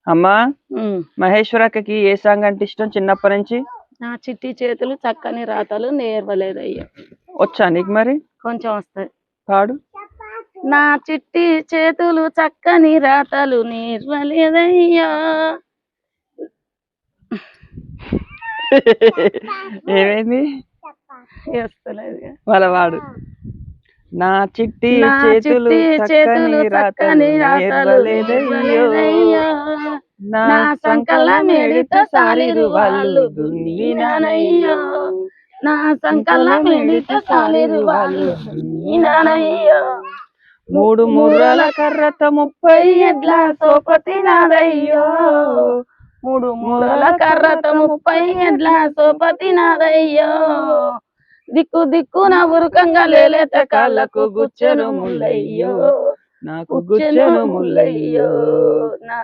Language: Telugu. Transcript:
అమ్మా ఉమ్. మహేశ్వరక్కకి ఏ సాంగ్ అంటే ఇష్టం చిన్నప్పటి నుంచి? నా చిట్టి చేతులు చక్కని రాతలు నేర్వలేదయ్యా. వచ్చా నీకు మరి? కొంచెం వస్తాయి. పాడు. నా చిట్టి చేతులు చక్కని రాతలు నేర్వలేదయ్యా. ఏమైంది? వేస్తలేదు. వాళ్ళ వాడు. నా చిట్టి నా చేతులు చిట్టి చేతులు చక్కని రాతలు నేర్వలేదయ్యో. నా సంకల మేడిత సాలిరు వాళ్ళు దున్నినానయ్యో. నా సంకల మేడిత సాలిరు వాళ్ళు దున్నినానయ్యో. 3 ముర్రాల కర్రతో 30 ఎడ్ల సోపతి నాదయ్యో. 3 ముర్రాల కర్రతో 30 ఎడ్ల సోపతి నాదయ్యో. దిక్కు దిక్కున ఉరుకంగా లేలేత కాళ్ళకు గుచ్చెను ముల్లయ్యో. నాకు గుచ్చెను ముల్లయ్యో. నా